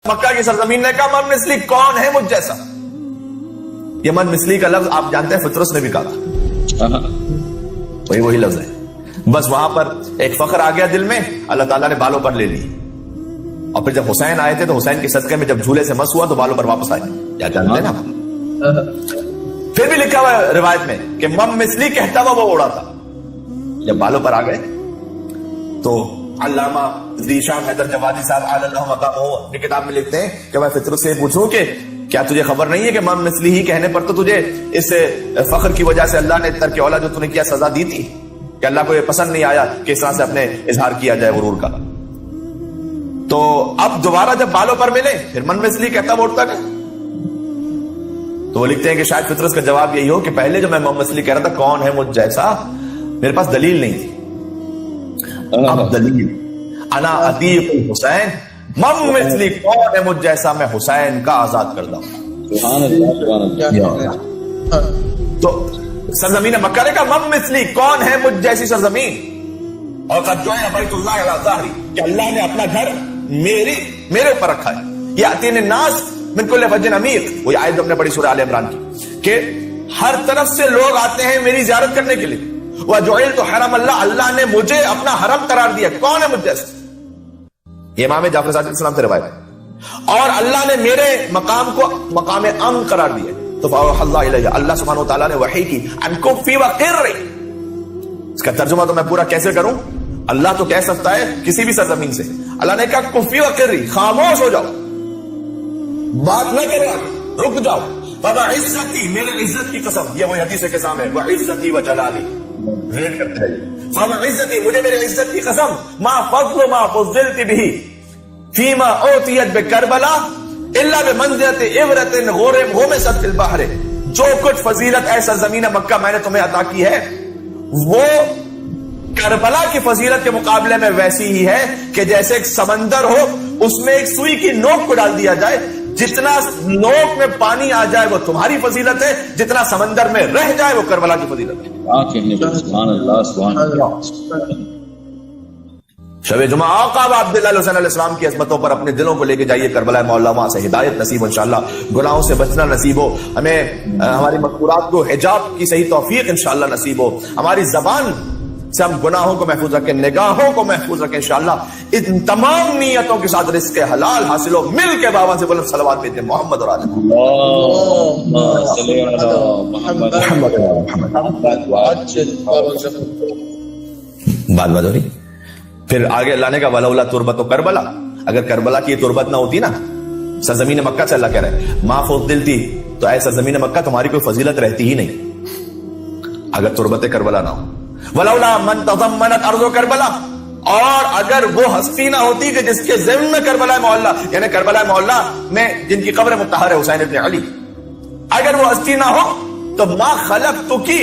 مکہ کی سرزمین نے کہا من مثلی کون ہے مجھ جیسا. یہ من مثلی کا لفظ آپ جانتے ہیں فطرس نے بھی کہا تھا, وہی لفظ ہے. بس وہاں پر ایک فخر آ گیا دل میں, اللہ تعالیٰ نے بالوں پر لے لی. اور پھر جب حسین آئے تھے تو حسین کے صدقے میں جب جھولے سے مس ہوا تو بالوں پر واپس آئے. کیا جانتے ہیں نا. پھر بھی لکھا ہوا ہے روایت میں کہ من مثلی کہتا ہوا وہ اڑا تھا. جب بالوں پر آ گئے تو علامہ ذیشان حیدر جوادی صاحب علی اللہ مقامہ اپنی کتاب میں لکھتے ہیں کہ میں فطرت سے پوچھوں کہ کیا تجھے خبر نہیں ہے کہ من مثلی ہی کہنے پر تو تجھے اس فخر کی وجہ سے اللہ نے ترک اولا جو تو نے کیا سزا دی تھی, کہ اللہ کو یہ پسند نہیں آیا کہ اس طرح سے اپنے اظہار کیا جائے غرور کا. تو اب دوبارہ جب بالوں پر ملے پھر من مثلی کہتا بولتا گیا. تو وہ لکھتے ہیں کہ شاید فطرت کا جواب یہی ہو کہ پہلے جو میں من مثلی کہہ رہا تھا کون ہے مجھ جیسا, میرے پاس دلیل نہیں تھی. اب دلیل انا عتیق الحسین, من مثلی کون ہے مجھ جیسا, میں حسین کا آزاد کردہ ہوں. سبحان اللہ. تو سرزمین مکہ نے کہا من مثلی کون ہے مجھ جیسی سرزمین, اور قد جعل بیت اللہ علی ظہری, کہ اللہ نے اپنا گھر میرے اوپر رکھا ہے. یاتین الناس من کل فج عمیق, وہ آیت ہم نے پڑھی سورہ آل عمران کی, کہ ہر طرف سے لوگ آتے ہیں میری زیارت کرنے کے لیے. وَجُعِلْتُ حَرَمَ اللَّهِ, اللہ نے مجھے اپنا حرم قرار دیا. کون ہے مجھ جیسا؟ یہ امام جعفر صادق علیہ السلام سے روایت ہے. اور اللہ نے میرے مقام کو مقام امن قرار دیا. تو فَأَوْحَى اللَّهُ إِلَيَّ, اللہ سبحانہ وتعالیٰ نے وحی کی أَنْ كُفِّ وَقِرِّ. اس کا ترجمہ تو میں پورا کیسے کروں, اللہ تو کہہ سکتا ہے کسی بھی سرزمین سے. اللہ نے کہا کفی وقری, خاموش ہو جاؤ, بات نہ کرو, رک جاؤ. فَبَعِزَّتِي, میرے عزت کی قسم, یہ وہی حدیث کے سامنے, وَعِزَّتِي وَجَلَالِي, ریٹ کرتے ہیں. فَبَعِزَّتِي, مجھے میرے عزت کی قسم, مَا فَضْلُ مَا فُضِّلْتِ بِهِ فِيمَا أُوتِيَتْ بِكَرْبَلَا إِلَّا بِمَنزِلَةِ إِبْرَةٍ غُمِسَتْ فِي الْبَحْرِ. جو کچھ فضیلت اے سرزمین مکہ میں نے تمہیں عطا کی ہے وہ کربلا کی فضیلت کے مقابلے میں ویسی ہی ہے کہ جیسے ایک سمندر ہو, اس میں ایک سوئی کی نوک کو ڈال دیا جائے, جتنا نوک میں پانی آ جائے وہ تمہاری فضیلت ہے, جتنا سمندر میں رہ جائے وہ کربلا کی فضیلت ہے. سبحان اللہ, سبحان اللہ. شب جمعہ آقا عبداللہ علیہ السلام کی عظمتوں پر اپنے دلوں کو لے کے جائیے کربلا مولا, وہاں سے ہدایت نصیب ہو انشاءاللہ, گناہوں سے بچنا نصیب ہو, ہمیں ہماری مذکورات کو حجاب کی صحیح توفیق انشاءاللہ نصیب ہو, ہماری زبان سے ہم گناہوں کو محفوظ رکھیں, نگاہوں کو محفوظ رکھیں انشاءاللہ. ان تمام نیتوں کے ساتھ رزق حلال حاصل ہو. مل کے بابا سے بلند صلوات بھیجیں محمد اور آل بات ہو رہی. پھر آگے اللہ نے کہا ولولا تربت کربلا, اگر کربلا کی تربت نہ ہوتی نا, سرزمین مکہ سے اللہ کہہ رہے ہیں ما فضلتی, تو اے سرزمین مکہ تمہاری کوئی فضیلت رہتی ہی نہیں اگر تربت کربلا نہ ہو. ولولا من تضمنت ارض کربلا, اور اگر وہ ہستی نہ ہوتی کہ جس کے ضمن میں کربلا محلہ, یعنی کربلا محلہ میں جن کی قبر مطہر ہے حسین ابن علی, اگر وہ ہستی نہ ہو تو ما خلقتکی,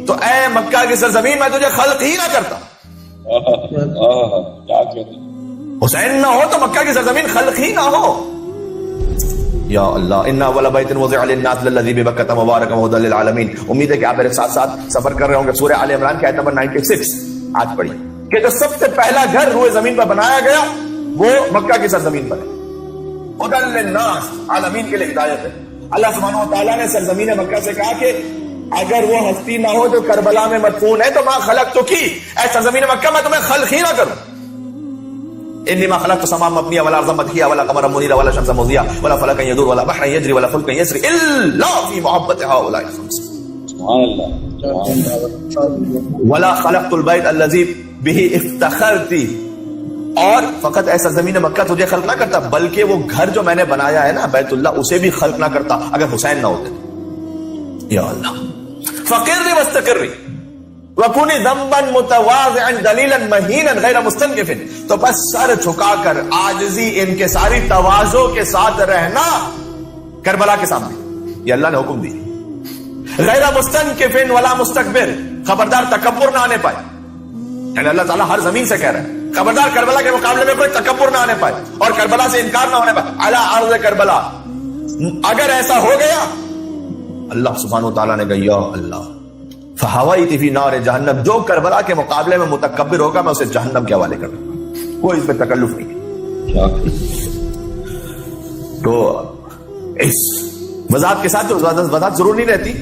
تو اے مکہ کی سرزمین میں تجھے خلق ہی نہ کرتا. حسین نہ ہو تو مکہ کی سرزمین خلق ہی نہ ہو. یا اللہ, ان اول بیت وضع للناس للذی ببکۃ مبارکا وہدی للعالمین. امید ہے کہ آپ میرے ساتھ ساتھ سفر کر رہے ہوں گے. سورہ آل عمران کی آیت نمبر 96 آج پڑھی کہ جو سب سے پہلا گھر روئے زمین پر بنایا گیا وہ مکہ کی سرزمین پر ہے. ہدی للناس, عالمین کے لیے ہدایت ہے. اللہ سبحانہ و تعالیٰ نے سرزمین مکہ سے کہا کہ اگر وہ ہستی نہ ہو جو کربلا میں مدفون ہے تو ما خلقتکی, اے سرزمین مکہ میں تمہیں خلق ہی نہ کروں. انی ما خلقت السماء مبنیہ ولا ارضا مدحیہ ولا قمرا منیرا ولا شمسا مضیہ ولا فلکا یدور ولا بحرا یجری ولا فلکا یسری الا فی محبت هؤلاء الخمس. سبحان اللہ. ولا خلقت البیت الذی به افتخرتی, اور فقط ایسا زمین مکہ تجھے خلق نہ کرتا بلکہ وہ گھر جو میں نے بنایا ہے نا بیت اللہ, اسے بھی خلق نہ کرتا اگر حسین نہ ہوتے. یا اللہ, فقرنی واستقرنی وَكُونِ ذَنْبًا مُتَوَاضِعًا دَلِيلًا مَهِينًا غَيْرَ مُسْتَنْكِفٍ, تو بس سر جھکا کر عاجزی انکساری تواضع کے ساتھ رہنا کربلا کے سامنے, یہ اللہ نے حکم دی. غیر مستنکف ولا مستکبر, خبردار تکبر نہ آنے پائے. یعنی اللہ تعالیٰ ہر زمین سے کہہ رہا ہے خبردار کربلا کے مقابلے میں کوئی تکبر نہ آنے پائے اور کربلا سے انکار نہ ہونے پائے. علی ارض کربلا, اگر ایسا ہو گیا اللہ سبحانہ وتعالیٰ نے کہا یا اللہ فہویت فی نار جہنم, جو کربلا کے مقابلے میں متکبر ہوگا میں اسے جہنم کے حوالے کر دوں گا, کوئی اس پہ تکلف نہیں. وضاحت کے ساتھ وضاحت ضرور نہیں رہتی.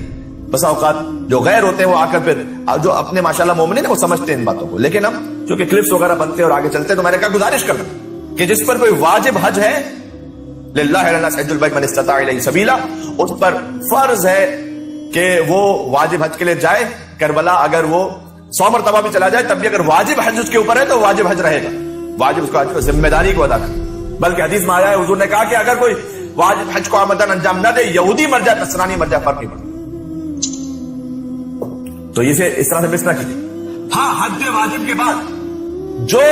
بس اوقات جو غیر ہوتے ہیں وہ آ کر پھر جو اپنے ماشاءاللہ مومن ہیں وہ سمجھتے ہیں ان باتوں کو. لیکن ہم چونکہ کلپس وغیرہ بنتے ہیں اور آگے چلتے ہیں تو میں نے کہا گزارش کرنا کہ جس پر کوئی واجب حج ہے للہ علی الناس حج البیت من استطاع الیہ سبیلا، اس پر فرض ہے کہ وہ واجب حج کے لیے جائے. کربلا اگر وہ 100 مرتبہ بھی چلا جائے تب بھی اگر واجب حج اس کے اوپر ہے تو واجب حج رہے گا. واجب اس کو ذمہ داری کو ادا کر. بلکہ حدیث میں آیا ہے حضور نے کہا کہ اگر کوئی واجب حج کو آمدن انجام نہ دے، یہودی مر جائے نصرانی مر جائے، فرق نہیں پڑتا. تو اسے اس طرح سے مس نہ کیجیے. ہاں حج واجب کے بعد جو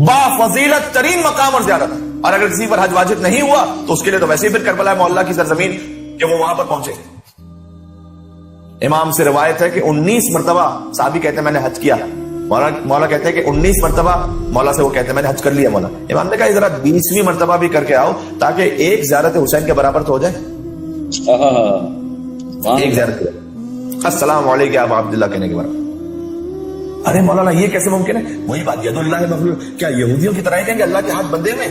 با فضیلت ترین مقام اور زیارت ہے، اور اگر کسی پر حج واجب نہیں ہوا تو اس کے لیے تو ویسے ہی پھر کربلا معلیٰ کی سرزمین کہ وہ وہاں پر پہنچے. امام سے روایت ہے کہ 19 مرتبہ صحابی کہتے ہیں میں نے حج کیا. مولا کہتے ہیں کہ 19 مرتبہ مولا سے وہ کہتے ہیں میں نے حج کر لیا. مولا امام نے کہا ذرا 20ویں مرتبہ بھی کر کے آؤ تاکہ ایک زیارت حسین کے برابر تو ہو جائے. ایک زیارت السلام علیکم ابا عبداللہ کہنے کے برابر. ارے مولانا یہ کیسے ممکن ہے؟ وہی بات ید اللہ مغلول، کیا یہودیوں کی طرح ہی کہیں گے اللہ کے ہاتھ بندے میں؟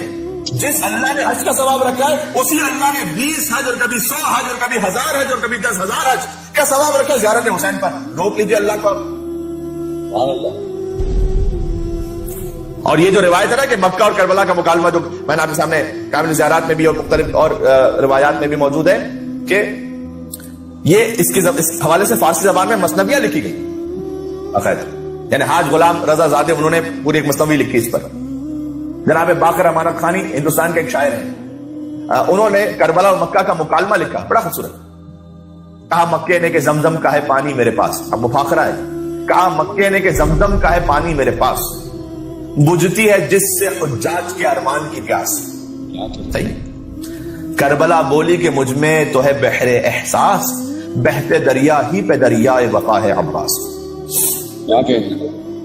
جس اللہ نے حج کا ثواب رکھا ہے اسی اللہ نے 20 حج اور کبھی 100 حج اور کبھی 1000 حج اور کبھی 10,000 حج کا ثواب رکھا زیارت حسین پر. روک لیجیے اللہ کو. اور یہ جو روایت ہے نا کہ مکہ اور کربلا کا مکالمہ جو میں نے آپ کے سامنے کامل زیارات میں بھی اور مختلف اور روایات میں بھی موجود ہے کہ یہ اس حوالے سے فارسی زبان میں مثنویاں لکھی گئی. یعنی حاج غلام رضا زادے انہوں نے پوری ایک مثنوی لکھی اس پر. جناب باقر امانت خانی ہندوستان کے ایک شاعر ہیں، انہوں نے کربلا اور مکہ کا مکالمہ لکھا، بڑا خوبصورت. کہا مکے نے کہ زمزم کا ہے پانی میرے پاس. اب مفاخرہ ہے. کہا مکے نے کہ زمزم کا ہے پانی میرے پاس، بجھتی ہے جس سے حجاج کے ارمان کی پیاس. صحیح. کربلا بولی کہ مجھ میں تو ہے بحر احساس، بہتے دریا ہی پہ دریائے وفا ہے عباس. کیا کہتے ہیں